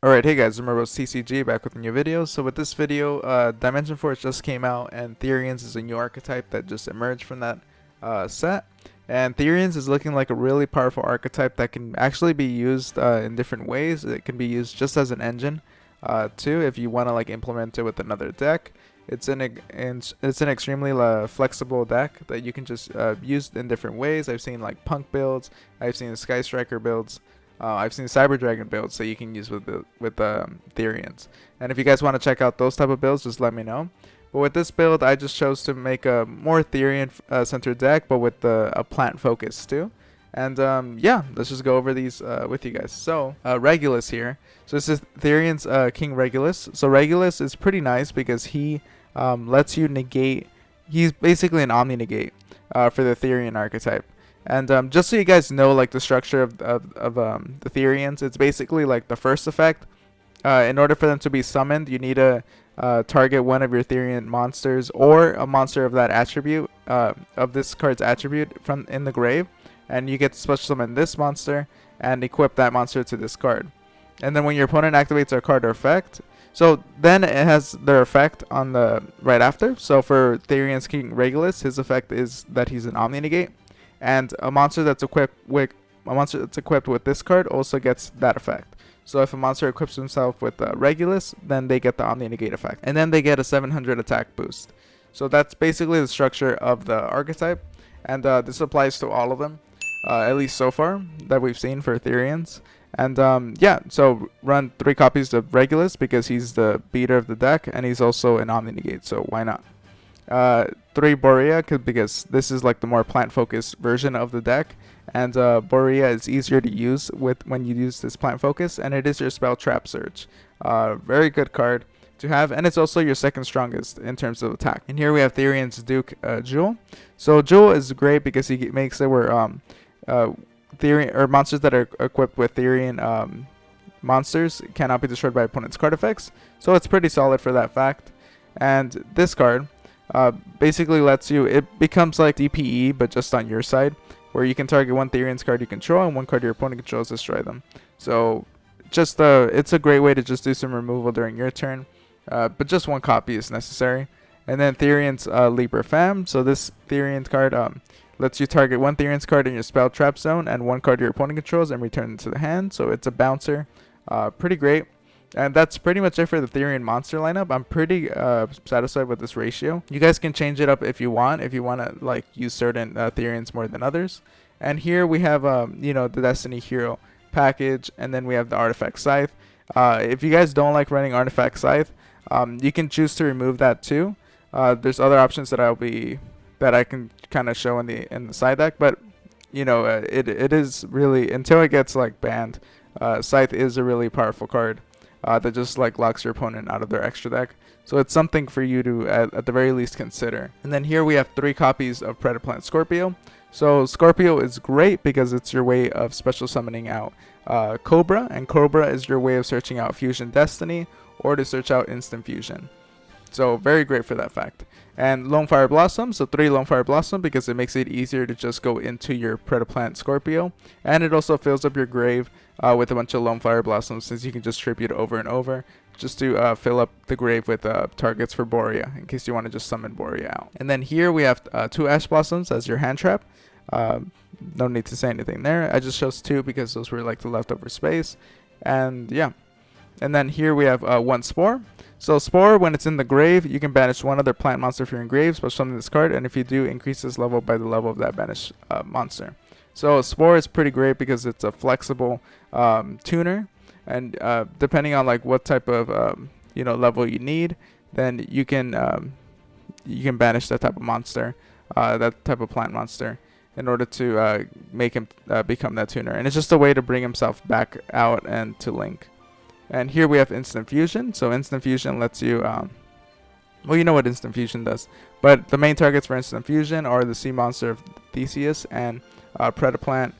Alright, hey guys, remember TCG back with a new video. So with this video, Dimension Force just came out, and Therions is a new archetype that just emerged from that set. And Therions is looking like a really powerful archetype that can actually be used in different ways. It can be used just as an engine, too, if you want to like implement it with another deck. It's an extremely flexible deck that you can just use in different ways. I've seen like Punk builds, I've seen Sky Striker builds. I've seen Cyber Dragon builds that you can use with Therians. And if you guys want to check out those type of builds, just let me know. But with this build, I just chose to make a more Therian centered deck, but with a plant focus too. And yeah, let's just go over these with you guys. So Regulus here. So this is Therion's King Regulus. So Regulus is pretty nice because he lets you negate. He's basically an Omni negate for the Therian archetype. And just so you guys know, like the structure of the Therians, it's basically like the first effect. In order for them to be summoned, you need to target one of your Therian monsters or a monster of that attribute, of this card's attribute from in the grave, and you get to special summon this monster and equip that monster to this card. And then when your opponent activates a card or effect, so then it has their effect on the right after. So for Therion's King Regulus, his effect is that he's an Omni negate. And a monster that's equipped with this card also gets that effect. So if a monster equips himself with Regulus, then they get the Omni Negate effect, and then they get a 700 attack boost. So that's basically the structure of the archetype, and this applies to all of them, at least so far that we've seen for Therians. And yeah, so run 3 copies of Regulus because he's the beater of the deck, and he's also an Omni Negate. So why not? 3 Borea, because this is like the more plant focused version of the deck, and Borea is easier to use when you use this plant focus, and it is your spell trap surge. Very good card to have, and it's also your second strongest in terms of attack. And here we have Therion's Duke Duel. So Duel is great because he makes it where Therion or monsters that are equipped with Therion monsters cannot be destroyed by opponent's card effects. So it's pretty solid for that fact. And this card basically lets you, it becomes like DPE but just on your side, where you can target one Therion's card you control and one card your opponent controls, destroy them. So just it's a great way to just do some removal during your turn, but just one copy is necessary. And then Therion's Libra Fam. So this Therion card lets you target one Therion's card in your spell trap zone and one card your opponent controls and return it to the hand. So it's a bouncer, pretty great. And that's pretty much it for the Therion monster lineup. I'm pretty satisfied with this ratio. You guys can change it up if you want to like use certain Therions more than others. And here we have the Destiny Hero package, and then we have the Artifact Scythe. If you guys don't like running Artifact Scythe, you can choose to remove that too. There's other options that I can kind of show in the side deck, but it is really, until it gets like banned, Scythe is a really powerful card. That just like locks your opponent out of their extra deck. So it's something for you to at the very least consider. And then here we have 3 copies of Predaplant Scorpio. So Scorpio is great because it's your way of special summoning out Cobra, and Cobra is your way of searching out Fusion Destiny or to search out Instant Fusion. So very great for that fact. And Lone Fire Blossom, so 3 Lone Fire Blossom because it makes it easier to just go into your Predaplant Scorpio. And it also fills up your grave with a bunch of Lone Fire Blossoms, since you can just tribute over and over just to fill up the grave with targets for Borea in case you want to just summon Borea out. And then here we have 2 Ash Blossoms as your hand trap. No need to say anything there. I just chose 2 because those were like the leftover space. And yeah. And then here we have 1 Spore. So Spore, when it's in the grave, you can banish one other plant monster from your grave, special summon this card, and if you do, increase this level by the level of that banished monster. So Spore is pretty great because it's a flexible tuner, and depending on like what type of level you need, then you can banish that type of monster, that type of plant monster, in order to make him become that tuner. And it's just a way to bring himself back out and to link. And here we have Instant Fusion. So Instant Fusion lets you, well, you know what Instant Fusion does. But the main targets for Instant Fusion are the Sea Monster of Theseus and Predaplant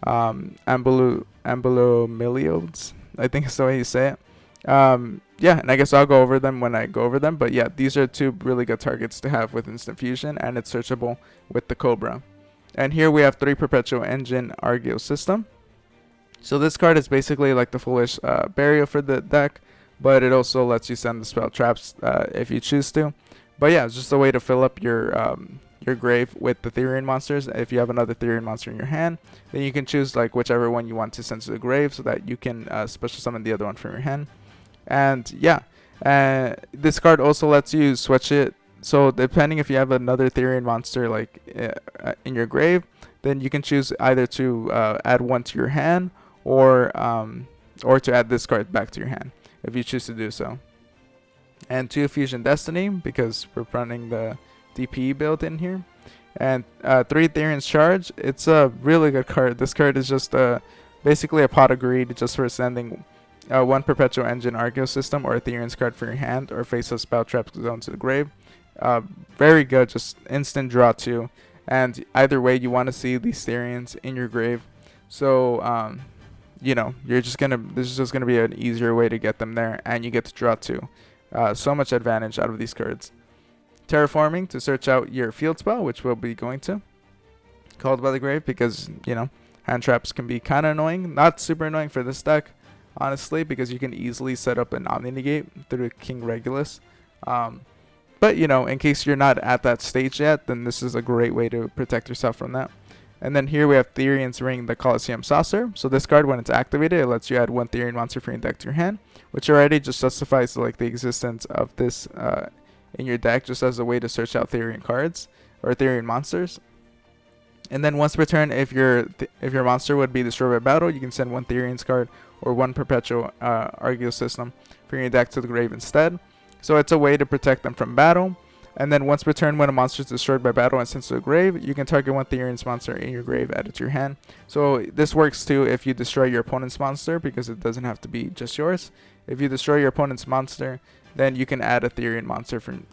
Ambulomiliodes. I think is the way you say it. Yeah, and I guess I'll go over them when I go over them. But yeah, these are 2 really good targets to have with Instant Fusion, and it's searchable with the Cobra. And here we have 3 Perpetual Engine Argeo System. So this card is basically like the Foolish Burial for the deck, but it also lets you send the spell traps if you choose to. But yeah, it's just a way to fill up your grave with the Therion monsters. If you have another Therion monster in your hand, then you can choose like whichever one you want to send to the grave, so that you can special summon the other one from your hand. And yeah, this card also lets you switch it. So depending if you have another Therion monster like in your grave, then you can choose either to add one to your hand, or to add this card back to your hand if you choose to do so. And 2 Fusion Destiny, because we're running the DPE build in here. And 3 Therion's Charge. It's a really good card. This card is just basically a pot of greed, just for sending 1 Perpetual Engine Archetype system or a Therion's card for your hand, or face a spell trap zone to the grave. Very good, just instant draw 2. And either way, you want to see these Therions in your grave. So you know, this is just gonna be an easier way to get them there, and you get to draw 2. So much advantage out of these cards. Terraforming, to search out your field spell, which we'll be going to. Called by the Grave, because, you know, hand traps can be kind of annoying. Not super annoying for this deck, honestly, because you can easily set up an Omni Negate through King Regulus. But, you know, in case you're not at that stage yet, then this is a great way to protect yourself from that. And then here we have Therion's Ring, the Colosseum Saucer. So this card, when it's activated, it lets you add 1 Therion monster from your deck to your hand, which already just justifies like the existence of this in your deck, just as a way to search out Therion cards or Therion monsters. And then once per turn, if your monster would be destroyed by battle, you can send 1 Therion's card or 1 Perpetual Archetype system from your deck to the grave instead. So it's a way to protect them from battle. And then once per turn, when a monster is destroyed by battle and sent to the grave, you can target 1 Therion's monster in your grave, add it to your hand. So this works too if you destroy your opponent's monster, because it doesn't have to be just yours. If you destroy your opponent's monster, then you can add a Therion monster from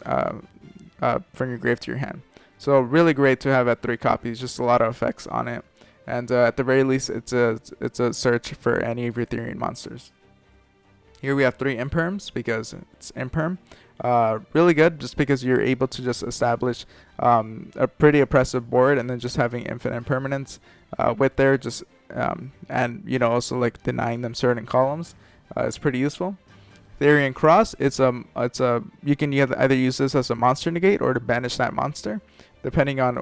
your grave to your hand. So really great to have at 3 copies, just a lot of effects on it. And at the very least, it's a search for any of your Therion monsters. Here we have 3 Imperms, because it's Imperm. Really good, just because you're able to just establish a pretty oppressive board, and then just having infinite impermanence with there, just and you know, also like denying them certain columns is pretty useful. Therion Cross, you can either use this as a monster negate or to banish that monster, depending on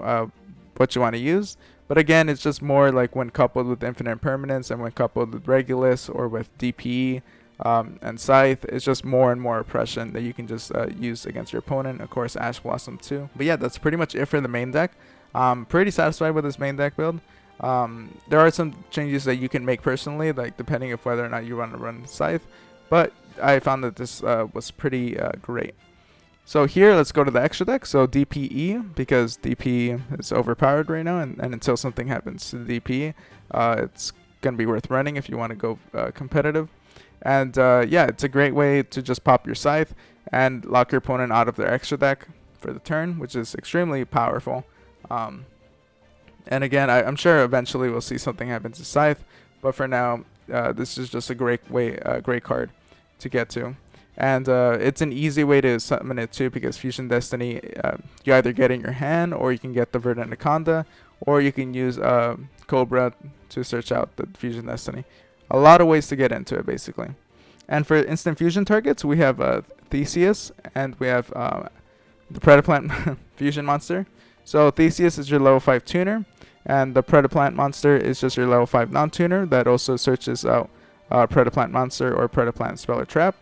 what you want to use. But again, it's just more like when coupled with infinite impermanence, and when coupled with Regulus or with DPE and Scythe, it's just more and more oppression that you can just use against your opponent. Of course, Ash Blossom too. But yeah, that's pretty much it for the main deck. Pretty satisfied with this main deck build. There are some changes that you can make personally, like depending on whether or not you want to run Scythe. But I found that this was pretty great. So here, let's go to the extra deck. So DPE, because DPE is overpowered right now, and until something happens to the DPE, it's going to be worth running if you want to go competitive. And yeah, it's a great way to just pop your Scythe and lock your opponent out of their extra deck for the turn, which is extremely powerful. And again, I'm sure eventually we'll see something happen to Scythe, but for now, this is just a great card to get to. And it's an easy way to summon it too, because Fusion Destiny, you either get in your hand, or you can get the Verdant Anaconda, or you can use Cobra to search out the Fusion Destiny. A lot of ways to get into it, basically. And for instant fusion targets, we have Theseus, and we have the Predaplant fusion monster. So Theseus is your level 5 tuner, and the Predaplant monster is just your level 5 non-tuner that also searches out Predaplant monster or Predaplant spell or trap.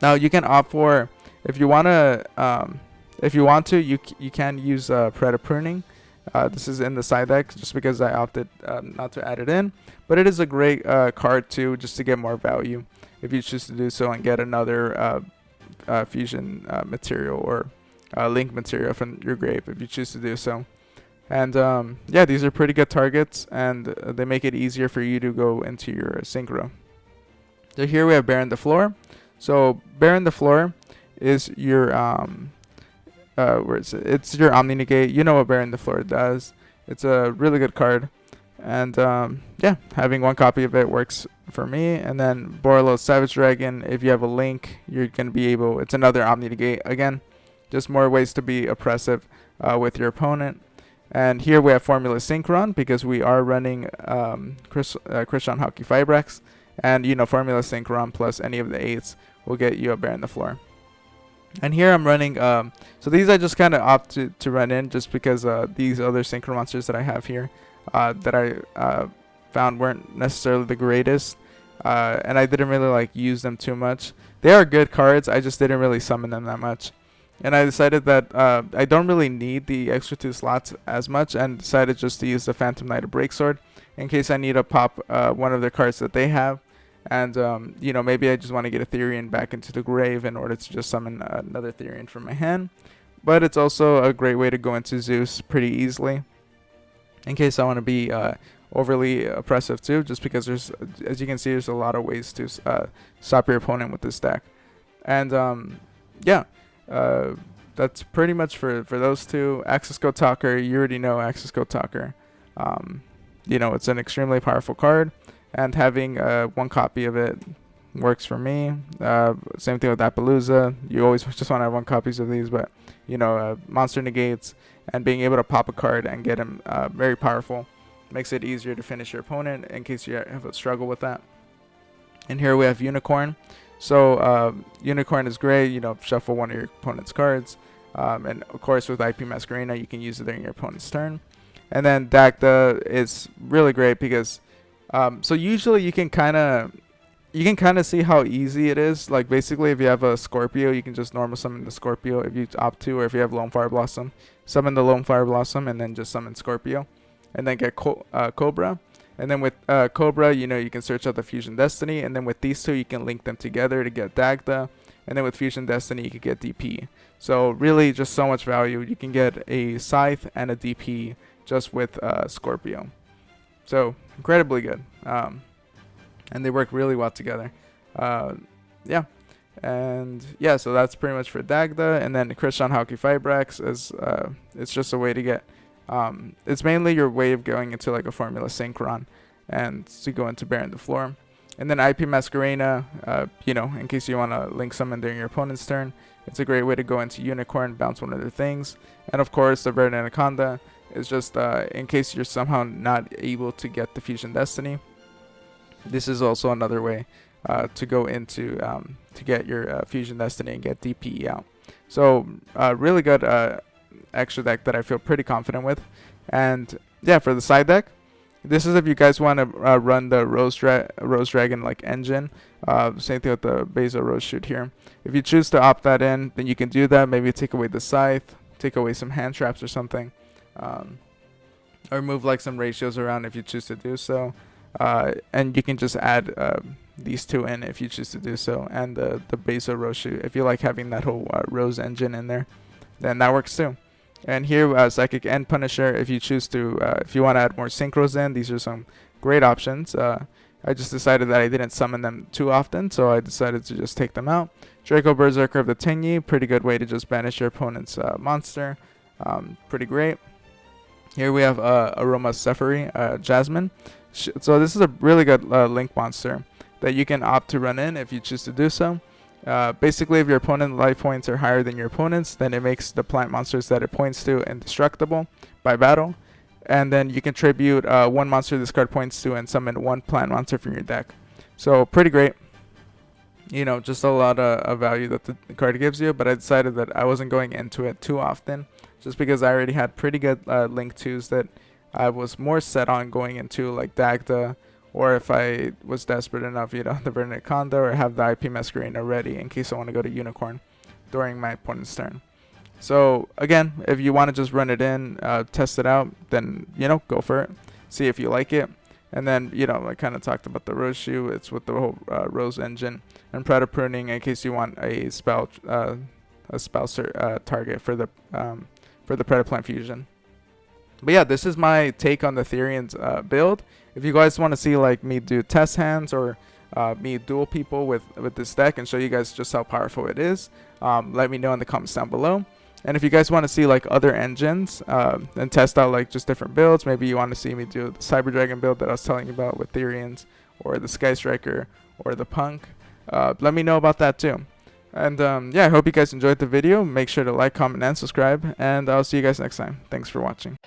Now you can opt for, if you want to, you can use Preda Pruning. This is in the side deck, just because I opted not to add it in. But it is a great card too, just to get more value if you choose to do so, and get another fusion material or link material from your grave if you choose to do so. And yeah, these are pretty good targets, and they make it easier for you to go into your synchro. So here we have Baron the Floor. So Baron the Floor is your where is it? It's your Omni Negate. You know what Baron the Floor does. It's a really good card, and yeah, having 1 copy of it works for me. And then Borreload Savage Dragon, if you have a link, you're gonna be able. It's another Omni Negate again, just more ways to be oppressive with your opponent. And here we have Formula Synchron because we are running Christian Hockey Fibrax. And, you know, Formula Synchron plus any of the 8s will get you a bear in the floor. And here I'm running, so these I just kind of opt to run in just because these other Synchro monsters that I have here that I found weren't necessarily the greatest. And I didn't really like use them too much. They are good cards, I just didn't really summon them that much. And I decided that I don't really need the extra 2 slots as much, and decided just to use the Phantom Knight of Breaksword in case I need to pop one of their cards that they have. And, you know, maybe I just want to get a Therion back into the grave in order to just summon another Therion from my hand. But it's also a great way to go into Zeus pretty easily, in case I want to be overly oppressive too, just because there's, as you can see, there's a lot of ways to stop your opponent with this deck. And, yeah, that's pretty much for those two. Access Code Talker, you already know Access Code Talker. You know, it's an extremely powerful card. And having 1 copy of it works for me. Same thing with Appaloosa. You always just want to have 1 copies of these, but you know, monster negates and being able to pop a card and get him very powerful makes it easier to finish your opponent in case you have a struggle with that. And here we have Unicorn. So Unicorn is great. You know, shuffle one of your opponent's cards, and of course with IP Masquerena you can use it during your opponent's turn. And then Dagda is really great because so usually you can kind of see how easy it is. Like basically, if you have a Scorpio, you can just normal summon the Scorpio if you opt to, or if you have Lone Fire Blossom, summon the Lone Fire Blossom and then just summon Scorpio, and then get Cobra. And then with Cobra, you know, you can search out the Fusion Destiny, and then with these two, you can link them together to get Dagda, and then with Fusion Destiny, you can get DP. So really, just so much value. You can get a Scythe and a DP just with Scorpio. So incredibly good, and they work really well together. Yeah, and yeah, so that's pretty much for Dagda. And then Christian Hockey Fibrax is it's just a way to get it's mainly your way of going into like a Formula Synchron and to go into Bear in the Floor. And then IP Masquerena, you know, in case you want to link summon during your opponent's turn, it's a great way to go into Unicorn, bounce one of their things. And of course the Verdant Anaconda is just in case you're somehow not able to get the Fusion Destiny. This is also another way to go into to get your Fusion Destiny and get DPE out. So really good extra deck that I feel pretty confident with. And yeah, for the side deck, this is if you guys want to run the Rose Dragon like engine. Same thing with the Bezo Rose Shoot here. If you choose to opt that in, then you can do that. Maybe take away the Scythe, take away some hand traps or something. Or move like some ratios around if you choose to do so, and you can just add these two in if you choose to do so, and the Bezo Roshu if you like having that whole Rose engine in there, then that works too. And here Psychic and Punisher, if you choose to, if you want to add more synchros in, these are some great options. I just decided that I didn't summon them too often, so I decided to just take them out. Draco Berserker of the Tingy, pretty good way to just banish your opponent's monster. Pretty great. Here we have Aroma Sephiri, Jasmine. So this is a really good link monster that you can opt to run in if you choose to do so. Basically, if your opponent's life points are higher than your opponent's, then it makes the plant monsters that it points to indestructible by battle. And then you can tribute one monster this card points to and summon one plant monster from your deck. So pretty great. You know, just a lot of value that the card gives you. But I decided that I wasn't going into it too often, just because I already had pretty good link 2s that I was more set on going into, like Dagda, or if I was desperate enough, you know, the Verdant Anaconda, or have the IP Masquerena ready in case I want to go to Unicorn during my opponent's turn. So again, if you want to just run it in, test it out, then, you know, go for it. See if you like it. And then, you know, I kind of talked about the Rose Shoe. It's with the whole Rose engine and Predator Pruning in case you want a spell target for the Predator Plant Fusion. But yeah, this is my take on the Therion's build. If you guys want to see like me do test hands or me duel people with this deck and show you guys just how powerful it is, let me know in the comments down below. And if you guys want to see like other engines and test out like just different builds, maybe you want to see me do the Cyber Dragon build that I was telling you about with Therions, or the Sky Striker, or the Punk, let me know about that too. And yeah, I hope you guys enjoyed the video. Make sure to like, comment, and subscribe. And I'll see you guys next time. Thanks for watching.